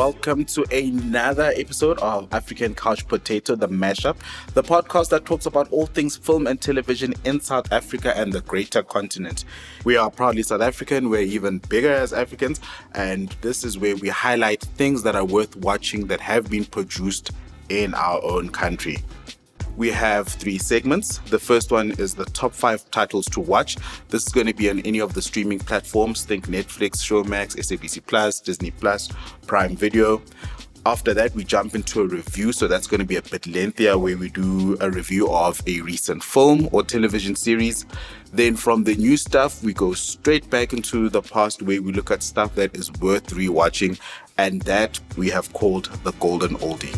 welcome to another episode of African Couch Potato, the mashup, the podcast that talks about all things film and television in South Africa and the greater continent. We are proudly South African, we're even bigger as Africans, and this is where we highlight things that are worth watching that have been produced in our own country. We have 3 segments. The first one is the top 5 titles to watch. This is going to be on any of the streaming platforms. Think Netflix, Showmax, SABC Plus, Disney Plus, Prime Video. After that, we jump into a review. So that's going to be a bit lengthier, where we do a review of a recent film or television series. Then from the new stuff, we go straight back into the past, where we look at stuff that is worth rewatching. And that we have called the Golden Oldie.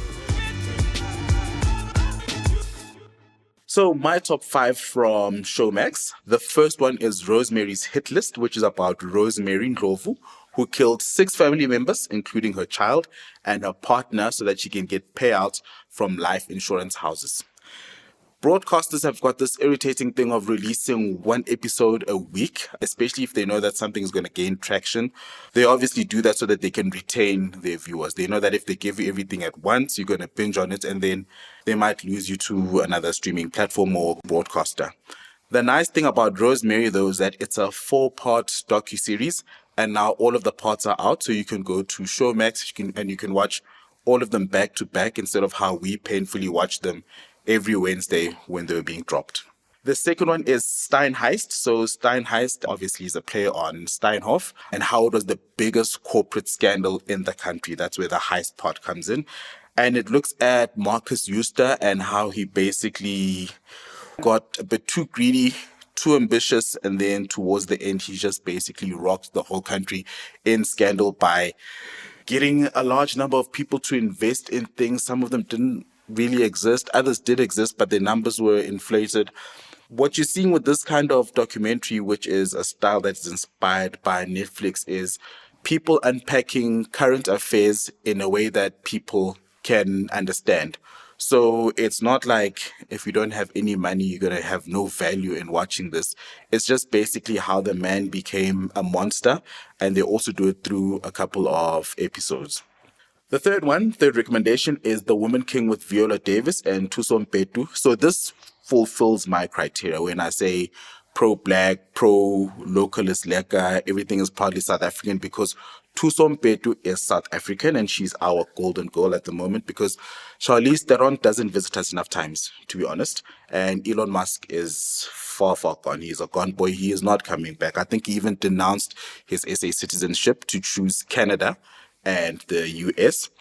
So my top 5 from Showmax. The first one is Rosemary's Hitlist, which is about Rosemary Ndlovu, who killed 6 family members, including her child and her partner, so that she can get payouts from life insurance houses. Broadcasters have got this irritating thing of releasing 1 episode a week, especially if they know that something is going to gain traction. They obviously do that so that they can retain their viewers. They know that if they give you everything at once, you're going to binge on it, and then they might lose you to another streaming platform or broadcaster. The nice thing about Rosemary, though, is that it's a 4-part docuseries, and now all of the parts are out, so you can go to Showmax and you can watch all of them back to back instead of how we painfully watch them every Wednesday when they were being dropped. The second one is Steinhest. So Steinhest obviously is a play on Steinhoff and how it was the biggest corporate scandal in the country. That's where the heist part comes in. And it looks at Marcus Euster and how he basically got a bit too greedy, too ambitious, and then towards the end, he just basically rocked the whole country in scandal by getting a large number of people to invest in things. Some of them didn't really exist. Others did exist, but their numbers were inflated. What you're seeing with this kind of documentary, which is a style that's inspired by Netflix, is people unpacking current affairs in a way that people can understand. So it's not like if you don't have any money, you're going to have no value in watching this. It's just basically how the man became a monster, and they also do it through a couple of episodes. The third recommendation is The Woman King with Viola Davis and Thuso Mbedu. So this fulfills my criteria when I say pro-black, pro-localist, lekker, everything is proudly South African, because Thuso Mbedu is South African and she's our golden girl at the moment, because Charlize Theron doesn't visit us enough times, to be honest. And Elon Musk is far, far gone. He's a gone boy. He is not coming back. I think he even denounced his SA citizenship to choose Canada and the US.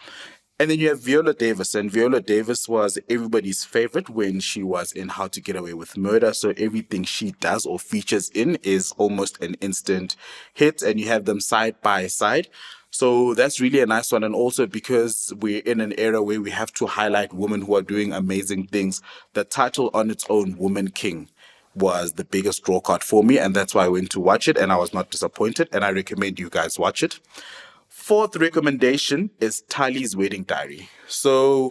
And then you have Viola Davis, and Viola Davis was everybody's favorite when she was in How to Get Away with Murder. So everything she does or features in is almost an instant hit, and you have them side by side. So that's really a nice one. And also because we're in an era where we have to highlight women who are doing amazing things, the title on its own, Woman King, was the biggest draw card for me, and that's why I went to watch it, and I was not disappointed, and I recommend you guys watch it. Fourth recommendation is Tali's Wedding Diary. So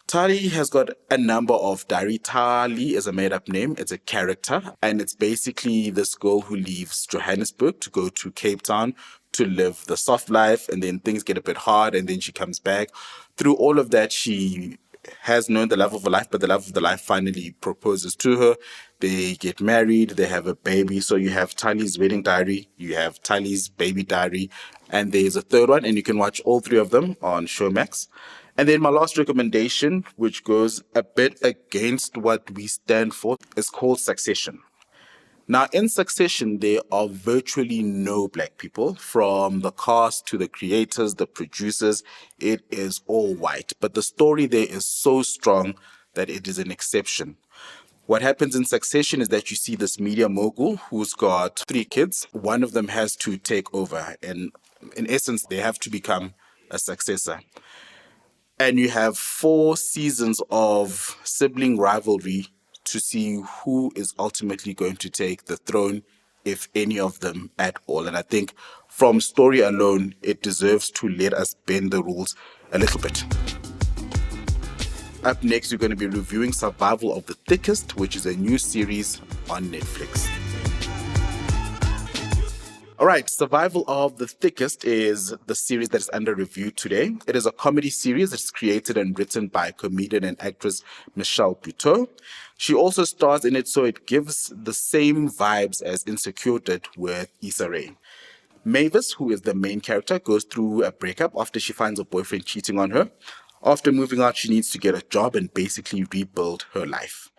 Tali has got a number of diary. Tali is a made-up name. It's a character, and it's basically this girl who leaves Johannesburg to go to Cape Town to live the soft life, and then things get a bit hard, and then she comes back. Through all of that, she has known the love of her life, but the love of the life finally proposes to her. They get married, they have a baby. So you have Tali's Wedding Diary, you have Tali's Baby Diary, and there's a third one, and you can watch all 3 of them on Showmax. And then my last recommendation, which goes a bit against what we stand for, is called Succession. Now, in Succession, there are virtually no black people. From the cast to the creators, the producers, it is all white. But the story there is so strong that it is an exception. What happens in Succession is that you see this media mogul who's got 3 kids. One of them has to take over, and in essence, they have to become a successor. And you have 4 seasons of sibling rivalry to see who is ultimately going to take the throne, if any of them at all. And I think from story alone, it deserves to let us bend the rules a little bit. Up next, we're going to be reviewing Survival of the Thickest, which is a new series on Netflix. All right, Survival of the Thickest is the series that is under review today. It is a comedy series. It's created and written by comedian and actress Michelle Buteau. She also stars in it, so it gives the same vibes as Insecure did with Issa Rae. Mavis, who is the main character, goes through a breakup after she finds a boyfriend cheating on her. After moving out, she needs to get a job and basically rebuild her life.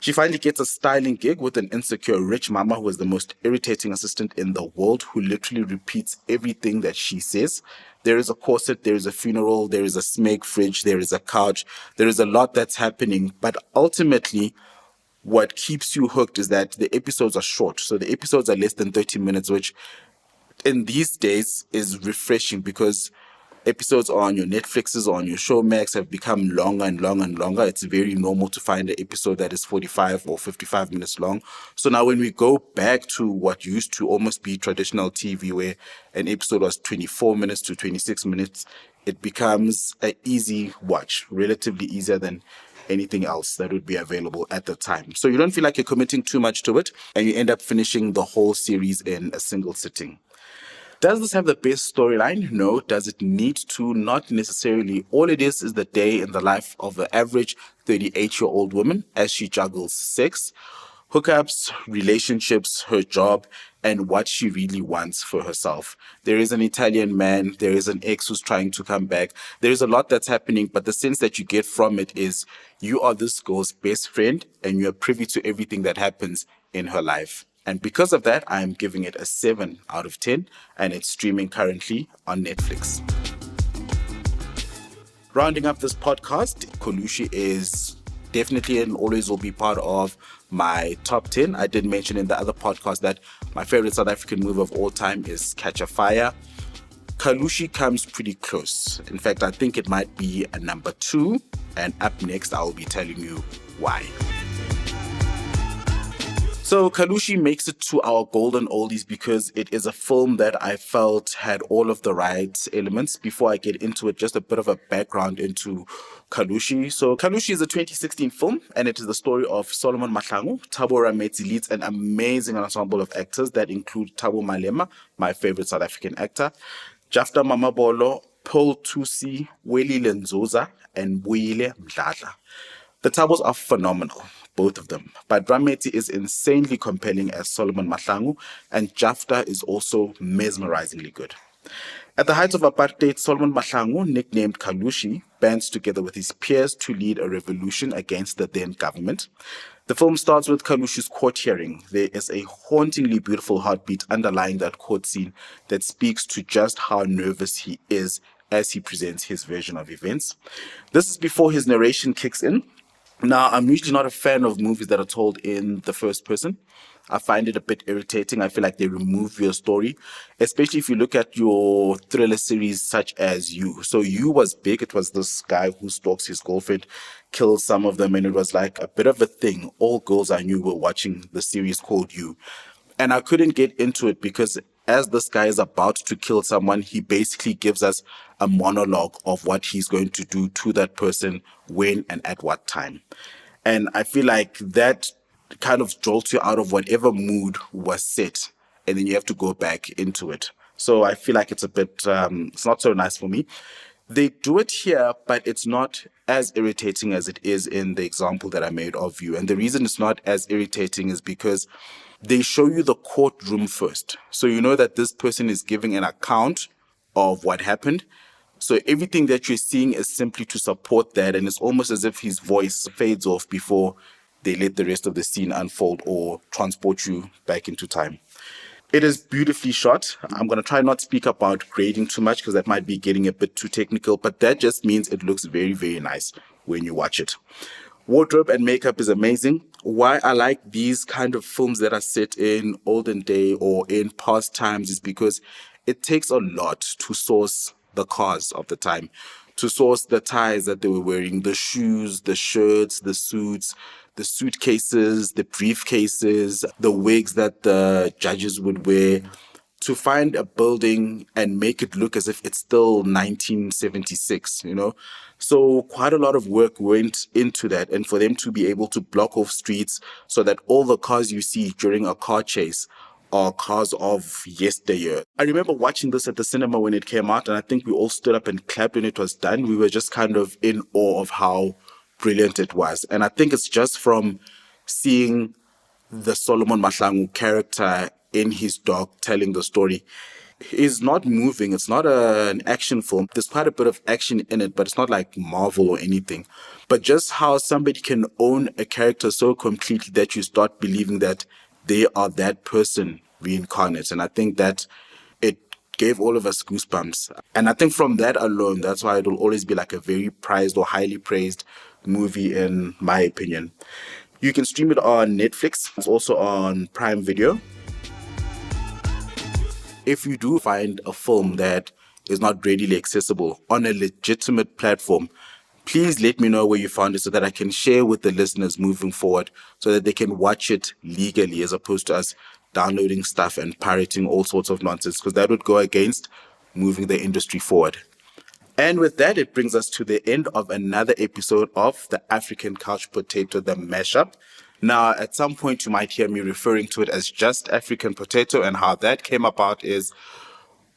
She finally gets a styling gig with an insecure rich mama who is the most irritating assistant in the world, who literally repeats everything that she says. There is a corset, there is a funeral, there is a smeg fridge, there is a couch, there is a lot that's happening. But ultimately, what keeps you hooked is that the episodes are short. So the episodes are less than 30 minutes, which in these days is refreshing because episodes on your Netflixes or on your Showmax have become longer and longer and longer. It's very normal to find an episode that is 45 or 55 minutes long. So now when we go back to what used to almost be traditional TV, where an episode was 24 minutes to 26 minutes, it becomes an easy watch, relatively easier than anything else that would be available at the time. So you don't feel like you're committing too much to it, and you end up finishing the whole series in a single sitting. Does this have the best storyline? No. Does it need to? Not necessarily. All it is the day in the life of the average 38-year-old woman as she juggles sex, hookups, relationships, her job, and what she really wants for herself. There is an Italian man, there is an ex who's trying to come back. There is a lot that's happening, but the sense that you get from it is you are this girl's best friend and you're privy to everything that happens in her life. And because of that, I'm giving it a 7 out of 10, and it's streaming currently on Netflix. Rounding up this podcast, Kalushi is definitely and always will be part of my top 10. I did mention in the other podcast that my favorite South African movie of all time is Catch a Fire. Kalushi comes pretty close. In fact, I think it might be a number 2. And up next, I will be telling you why. So Kalushi makes it to our golden oldies because it is a film that I felt had all of the right elements. Before I get into it, just a bit of a background into Kalushi. So Kalushi is a 2016 film, and it is the story of Solomon Mahlangu. Thabo Rametsi leads an amazing ensemble of actors that include Thabo Malema, my favorite South African actor, Jafta Mamabolo, Paul Tusi, Weli Lenzoza, and Buyile Mdladla. The Thabos are phenomenal, both of them. But Rametsi is insanely compelling as Solomon Mahlangu, and Jafta is also mesmerizingly good. At the height of apartheid, Solomon Mahlangu, nicknamed Kalushi, bands together with his peers to lead a revolution against the then government. The film starts with Kalushi's court hearing. There is a hauntingly beautiful heartbeat underlying that court scene that speaks to just how nervous he is as he presents his version of events. This is before his narration kicks in. Now, I'm usually not a fan of movies that are told in the first person. I find it a bit irritating. I feel like they remove your story, especially if you look at your thriller series such as You. So You was big. It was this guy who stalks his girlfriend, kills some of them, and it was like a bit of a thing. All girls I knew were watching the series called You. And I couldn't get into it because as this guy is about to kill someone, he basically gives us a monologue of what he's going to do to that person, when and at what time. And I feel like that kind of jolts you out of whatever mood was set, and then you have to go back into it. So I feel like it's a bit, it's not so nice for me. They do it here, but it's not as irritating as it is in the example that I made of You. And the reason it's not as irritating is because they show you the courtroom first. So you know that this person is giving an account of what happened. So everything that you're seeing is simply to support that. And it's almost as if his voice fades off before they let the rest of the scene unfold or transport you back into time. It is beautifully shot. I'm going to try not to speak about grading too much because that might be getting a bit too technical, but that just means it looks very, very nice when you watch it. Wardrobe and makeup is amazing. Why I like these kind of films that are set in olden day or in past times is because it takes a lot to source the cars of the time, to source the ties that they were wearing, the shoes, the shirts, the suits, the suitcases, the briefcases, the wigs that the judges would wear, to find a building and make it look as if it's still 1976, you know? So quite a lot of work went into that. And for them to be able to block off streets so that all the cars you see during a car chase are cars of yesteryear. I remember watching this at the cinema when it came out, and I think we all stood up and clapped when it was done. We were just kind of in awe of how brilliant it was. And I think it's just from seeing the Solomon Mahlangu character in his dog telling the story. It's not moving. It's not an action film. There's quite a bit of action in it, but it's not like Marvel or anything. But just how somebody can own a character so completely that you start believing that they are that person reincarnate. And I think that it gave all of us goosebumps. And I think from that alone, that's why it will always be like a very prized or highly praised movie, in my opinion. You can stream it on Netflix. It's also on Prime Video. If you do find a film that is not readily accessible on a legitimate platform, please let me know where you found it so that I can share with the listeners moving forward so that they can watch it legally as opposed to us downloading stuff and pirating all sorts of nonsense, because that would go against moving the industry forward. And with that, it brings us to the end of another episode of the African Couch Potato, the mashup. Now, at some point, you might hear me referring to it as just African Potato, and how that came about is,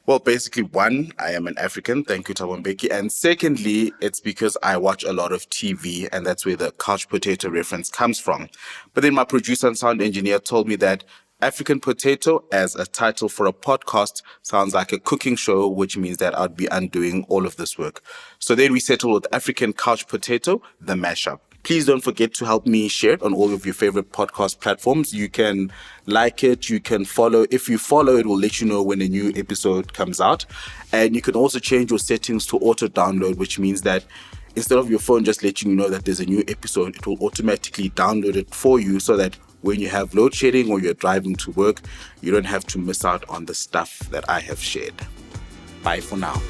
well, basically, one, I am an African, thank you, Thabo Mbeki, and secondly, it's because I watch a lot of TV, and that's where the couch potato reference comes from. But then my producer and sound engineer told me that African Potato as a title for a podcast sounds like a cooking show, which means that I'd be undoing all of this work. So then we settled with African Couch Potato, the mashup. Please don't forget to help me share it on all of your favorite podcast platforms. You can like it, you can follow. If you follow, it will let you know when a new episode comes out. And you can also change your settings to auto download, which means that instead of your phone just letting you know that there's a new episode, it will automatically download it for you so that when you have load shedding or you're driving to work, you don't have to miss out on the stuff that I have shared. Bye for now.